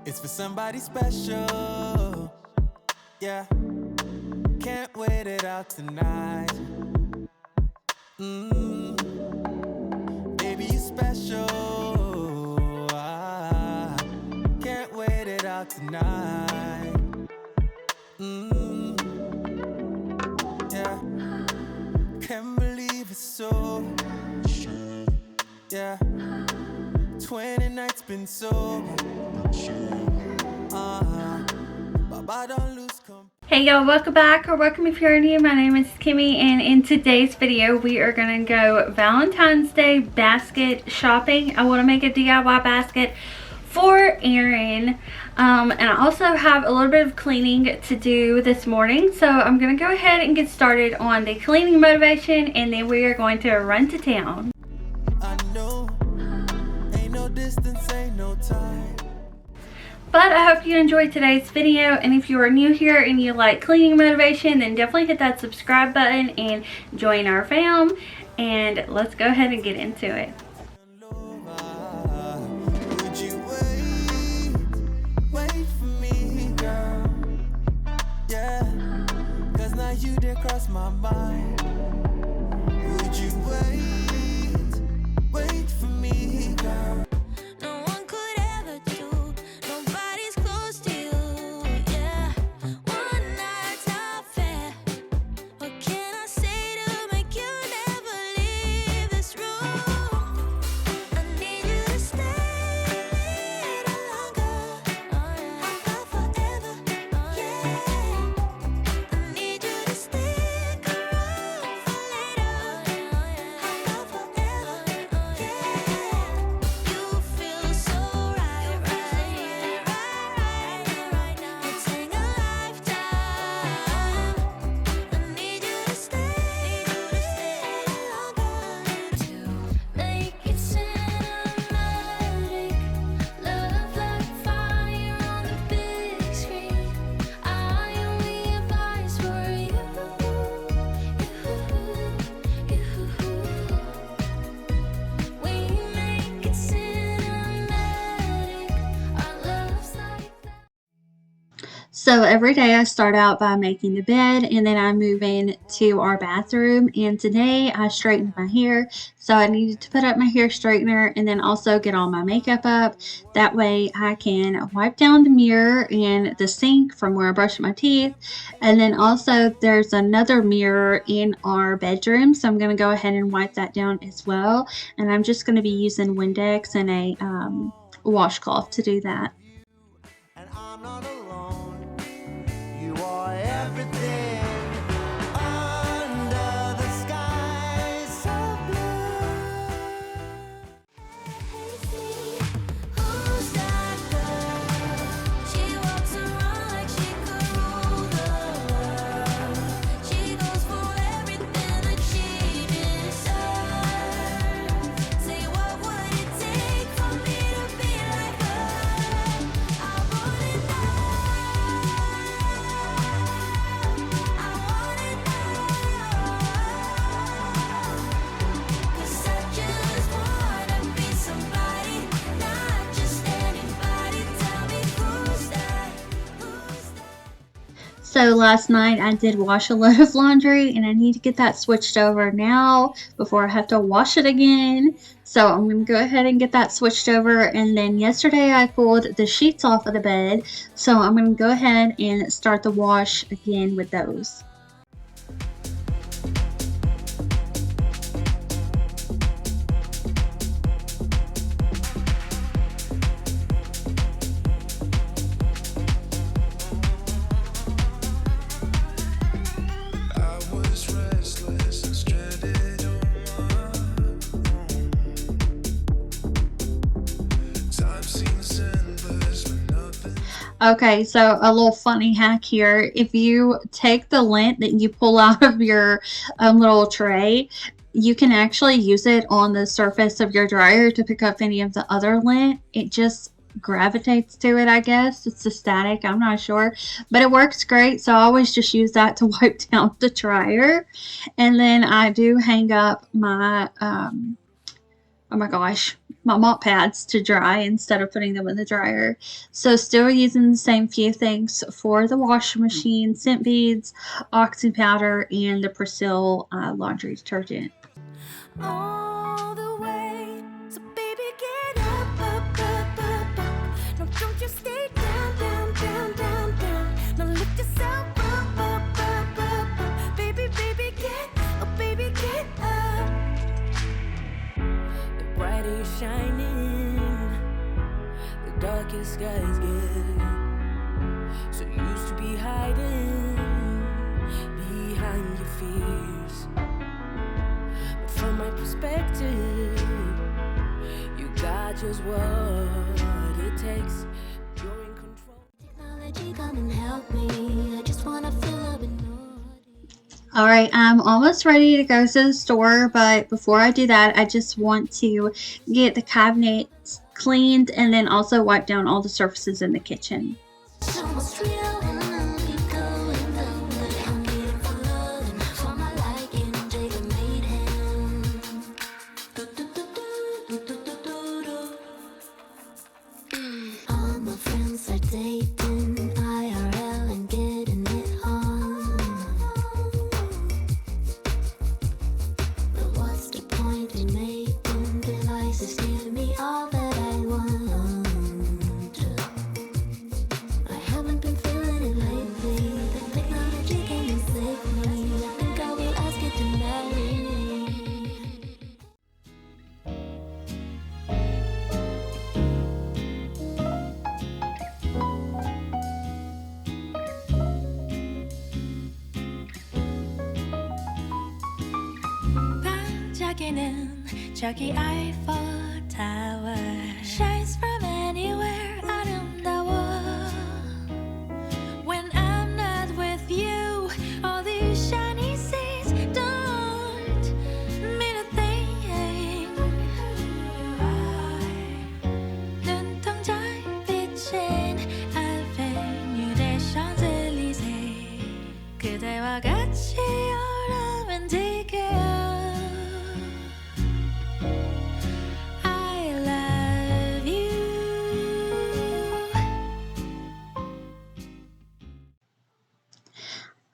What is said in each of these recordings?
It's for somebody special. Yeah, can't wait it out tonight. Baby, you special. Can't wait it out tonight. Yeah, can't believe it's so. Yeah, 20 nights been so. Baba don't lose company. Hey y'all, welcome back, or welcome if you're new. My name is Kimmy, and in today's video we are gonna go Valentine's Day basket shopping. I want to make a DIY basket for Aaron, and I also have a little bit of cleaning to do this morning, so I'm gonna go ahead and get started on the cleaning motivation, and then we are going to run to town. I know, ain't no distance, ain't no time. But I hope you enjoyed today's video, and if you are new here and you like cleaning motivation, then definitely hit that subscribe button and join our fam, and let's go ahead and get into it. Would you wait for me, girl? Yeah, 'cause now you did cross my mind. Would you wait for me, girl? So every day I start out by making the bed, and then I move into our bathroom, and today I straightened my hair, so I needed to put up my hair straightener and then also get all my makeup up. That way I can wipe down the mirror and the sink from where I brush my teeth, and then also there's another mirror in our bedroom, so I'm going to go ahead and wipe that down as well, and I'm just going to be using Windex and a washcloth to do that. And I'm not alone. You are everything under the sky so blue. Who's that girl? She walks around like she could rule the world. She goes for everything that she deserves. Say, what would it take for me to be like her? I wanna know. I wanna know. 'Cause I just wanna be somebody, not just anybody. Tell me who's that? Who's that? So last night I did wash a load of laundry, and I need to get that switched over now before I have to wash it again. So I'm going to go ahead and get that switched over, and then yesterday I pulled the sheets off of the bed, so I'm going to go ahead and start the wash again with those. I was restless and stranded on my own. Time seems endless for nothing. Okay, so a little funny hack here. If you take the lint that you pull out of your little tray, you can actually use it on the surface of your dryer to pick up any of the other lint. It just gravitates to it, I guess. It's the static, I'm not sure, but it works great, so I always just use that to wipe down the dryer. And then I do hang up my oh my gosh, my mop pads to dry instead of putting them in the dryer. So still using the same few things for the washing machine: scent beads, oxy powder, and the Persil laundry detergent. all the way. So baby, get up, up, up, up, up. No, don't you stay down, down, down, down, down. Now lift yourself up, up, up, up, up. Baby, baby, get up. The brighter you're shining, the darker skies get. So used to be hiding behind your fears. From my perspective, you got just what it takes. You're in control. Technology, come and help me. I just wanna feel a bit naughty. Alright, I'm almost ready to go to the store, but before I do that, I just want to get the cabinets cleaned and then also wipe down all the surfaces in the kitchen. So what's real and I'll be going down. I'm waiting for love and for my liking. Jacob made him. Do, do, do, do, do, do, do, do. All my friends are dating IRL and getting it on. But what's the point in making devices give me all that I want? I haven't been feeling it lately. The technology came and saved me. I think I will ask it to marry me. 반짝이는 저기 Eiffel Tower shines from anywhere 아름다워. When I'm not with you, all these shiny seas don't mean a thing. 눈동자 비친 Avenue des Champs-Élysées 그대와 같이 오르면 지겨. I love you.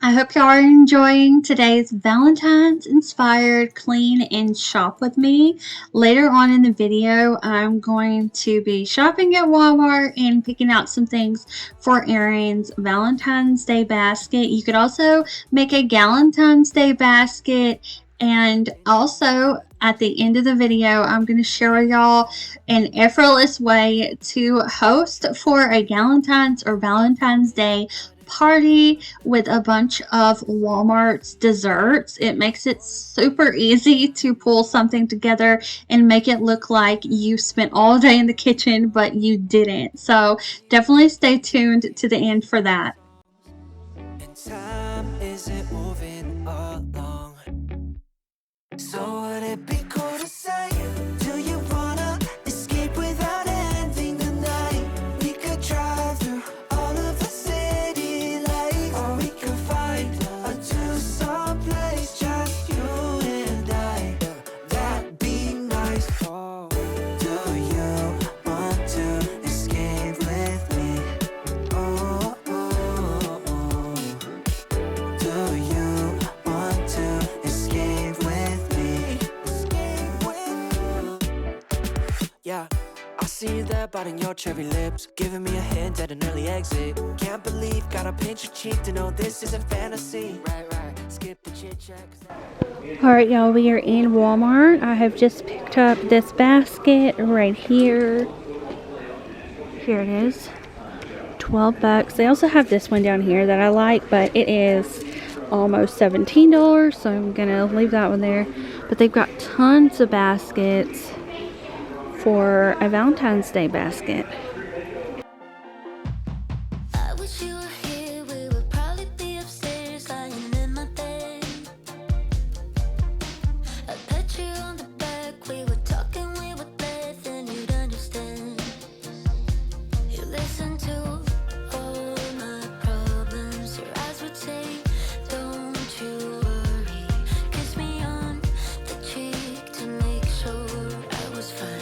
I hope y'all are enjoying today's Valentine's inspired clean and shop with me. Later on in the video, I'm going to be shopping at Walmart and picking out some things for Erin's Valentine's Day basket. You could also make a Galentine's Day basket, and also at the end of the video, I'm going to share with y'all an effortless way to host for a Galentine's or Valentine's Day party with a bunch of Walmart's desserts. It makes it super easy to pull something together and make it look like you spent all day in the kitchen, but you didn't. So definitely stay tuned to the end for that. And time isn't moving along. So would it be cool to say, do you wanna escape without ending the night? We could drive through all of the city lights, or we could find a two-song place, just you and I. That'd be nice. Oh, do you want to escape with me? Oh, oh, oh. Do you want to escape with me? Escape with me. Yeah, I see that bite in your cherry lips, giving me a hint at an early exit. Can't believe, gotta pinch your cheek to know this isn't fantasy. Right, skip the chit chat. Alright, y'all, we are in Walmart. I have just picked up this basket right here. Here it is. 12 bucks. They also have this one down here that I like, but it is almost $17, so I'm gonna leave that one there. But they've got tons of baskets for a Valentine's Day basket. I wish you were here. We would probably be upstairs, lying in my bed. I pet you on the back. We were talking, we would laugh, and you'd understand. You listen to all my problems. Your eyes would say, don't you worry. Kiss me on the cheek to make sure I was fine.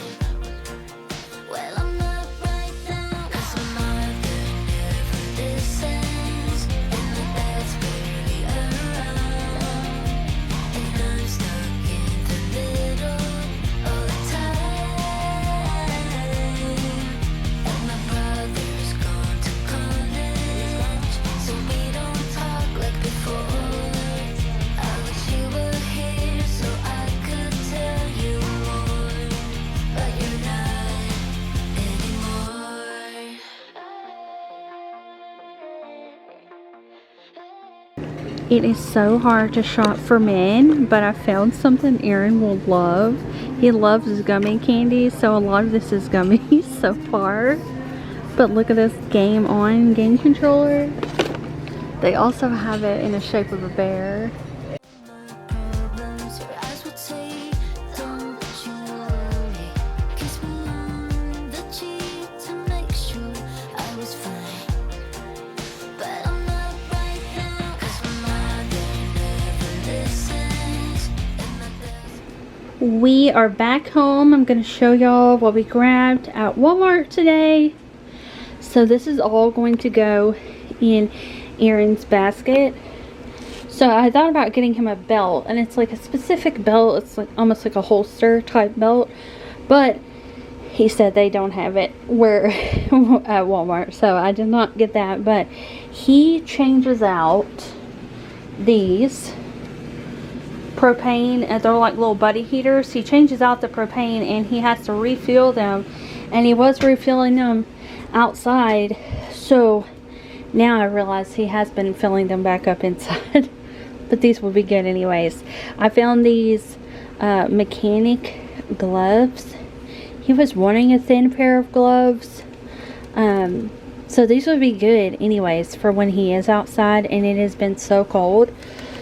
It is so hard to shop for men, but I found something Aaron will love. He loves gummy candy, so a lot of this is gummies so far. But look at this game controller. They also have it in the shape of a bear. Problems, your eyes would say, don't you worry. Kiss me on the cheek to make sure I was fine. But I'm not right now, 'cause my mind never listens. We are back home. I'm going to show y'all what we grabbed at Walmart today. So this is all going to go in Aaron's basket. So I thought about getting him a belt, and it's like a specific belt. It's like almost like a holster type belt, but he said they don't have it where at Walmart, so I did not get that. But he changes out these propane, and they're like little buddy heaters. He changes out the propane and he has to refill them, and he was refilling them outside, so now I realize he has been filling them back up inside. But these will be good anyways. I found these mechanic gloves. He was wanting a thin pair of gloves, so these would be good anyways for when he is outside and it has been so cold.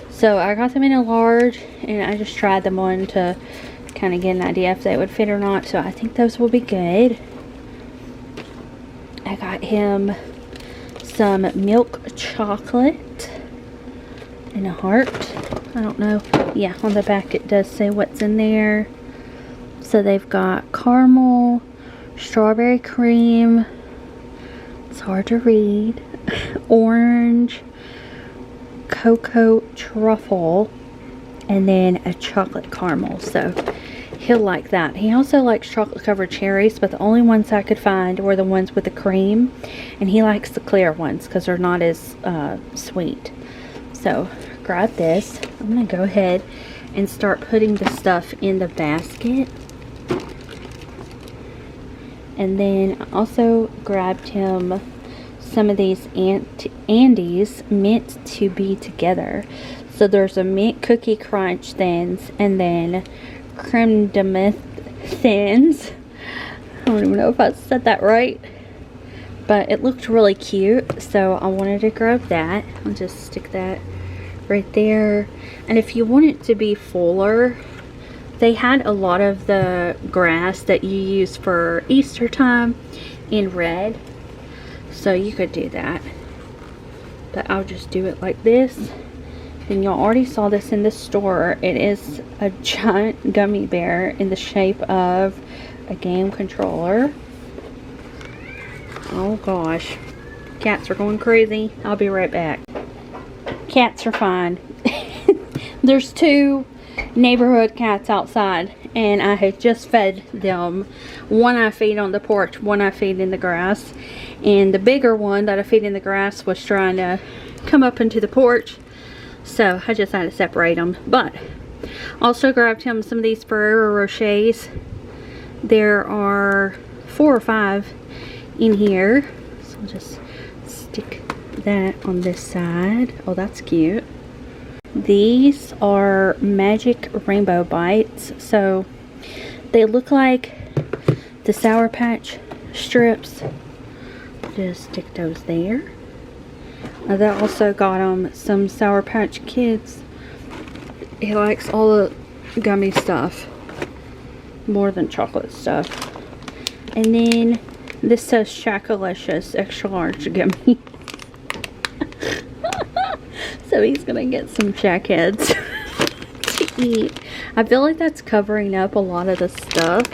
So I got them in a large, and I just tried them on to kind of get an idea if they would fit or not. So I think those will be good. I got him some milk chocolate and a heart. I don't know. Yeah, on the back it does say what's in there. So they've got caramel, strawberry cream, it's hard to read, orange, cocoa truffle, and then a chocolate caramel. So he'll like that. He also likes chocolate covered cherries, but the only ones I could find were the ones with the cream, and he likes the clear ones because they're not as sweet. So grab this. I'm gonna go ahead and start putting the stuff in the basket. And then I also grabbed him some of these Andes meant to be together. So there's a mint cookie crunch thins, and then creme de menthe thins. I don't even know if I said that right, but it looked really cute, so I wanted to grab that. I'll just stick that right there. And if you want it to be fuller, they had a lot of the grass that you use for Easter time in red, so you could do that, but I'll just do it like this. And y'all already saw this in the store. It is a giant gummy bear in the shape of a game controller. Oh gosh, cats are going crazy. I'll be right back. Cats are fine. There's two neighborhood cats outside, and I had just fed them. One I feed on the porch, one I feed in the grass, and the bigger one that I feed in the grass was trying to come up into the porch, so I just had to separate them. But also grabbed him some of these Ferrero Rochers. There are 4 or 5 in here, so I'll just stick that on this side. Oh, that's cute. These are Magic Rainbow Bites, so they look like the Sour Patch strips. Just stick those there. I also got him some Sour Patch Kids. He likes all the gummy stuff more than chocolate stuff. And then this says Shakalicious extra large gummy. So he's gonna get some Shack Heads to eat. I feel like that's covering up a lot of the stuff,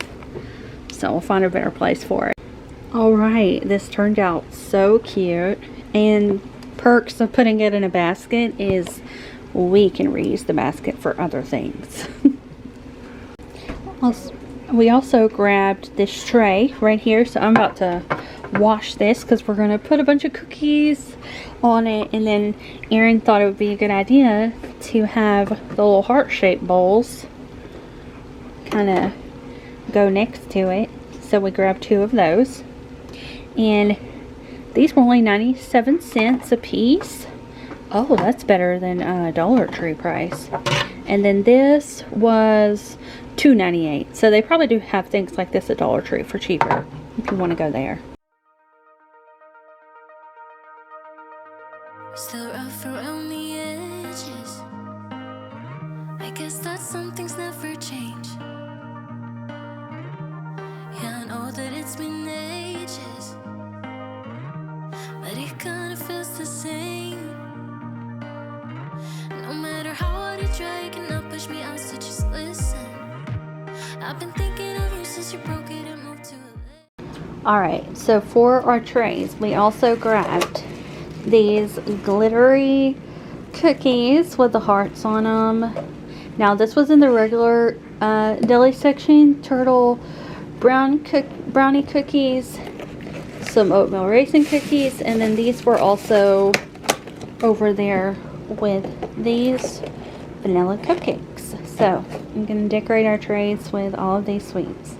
so we'll find a better place for it. Alright, this turned out so cute, and perks of putting it in a basket is we can reuse the basket for other things. We also grabbed this tray right here, so I'm about to wash this because we're going to put a bunch of cookies on it, and then Aaron thought it would be a good idea to have the little heart-shaped bowls kind of go next to it, so we grabbed 2 of those, and these were only 97 cents a piece, Oh, that's better than Dollar Tree price. And then this was $2.98. So they probably do have things like this at Dollar Tree for cheaper if you want to go there. Still rough around the edges. I guess that some things never change. Yeah, I know that it's been ages, but it kinda feels the same. No matter how hard you try, you cannot push me out, so just listen. I've been thinking of you since you broke it and moved to LA. Alright, so for our trays, we also grabbed these glittery cookies with the hearts on them. Now this was in the regular deli section. Turtle brownie cookies, some oatmeal raisin cookies, and then these were also over there with these vanilla cupcakes. So I'm going to decorate our trays with all of these sweets.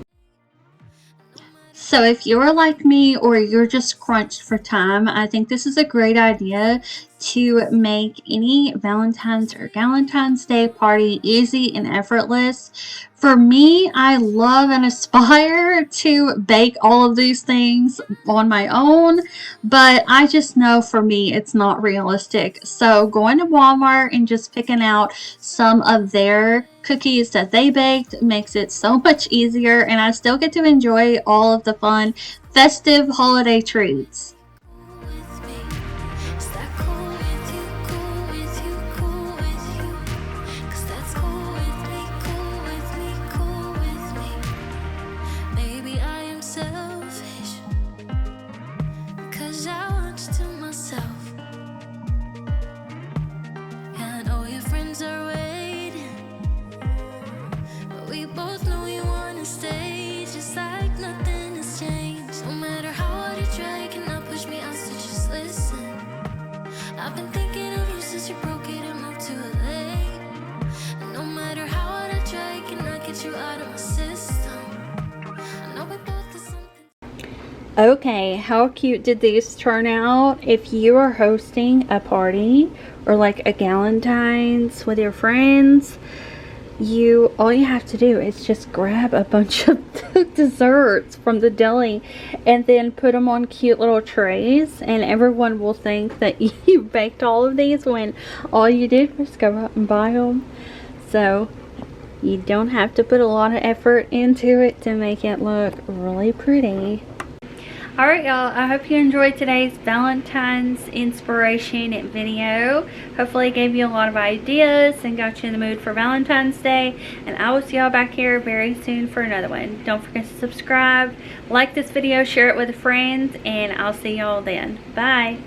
So if you're like me or you're just crunched for time, I think this is a great idea to make any Valentine's or Galentine's Day party easy and effortless. For me, I love and aspire to bake all of these things on my own, but I just know for me it's not realistic. So going to Walmart and just picking out some of their cookies that they baked makes it so much easier, and I still get to enjoy all of the fun festive holiday treats. With me, is that cool with you? Cool with you? Cool with you? 'Cause that's cool with me. Cool with me. Cool with me. Maybe I am selfish, 'cause I want you to myself. Yeah, I know your friends are waiting, but we both know you wanna stay, just like nothing has changed. No matter how hard you try, you cannot push me out, so just listen. I've been thinking of you since you broke it and moved to LA. And no matter how hard I try, I cannot get you out of my system. I know we both did something. Okay, how cute did these turn out? If you are hosting a party or like a Galentine's with your friends, all you have to do is just grab a bunch of desserts from the deli and then put them on cute little trays, and everyone will think that you baked all of these when all you did was go out and buy them. So you don't have to put a lot of effort into it to make it look really pretty. Alright y'all, I hope you enjoyed today's Valentine's inspiration video. Hopefully it gave you a lot of ideas and got you in the mood for Valentine's Day. And I will see y'all back here very soon for another one. Don't forget to subscribe, like this video, share it with friends, and I'll see y'all then. Bye!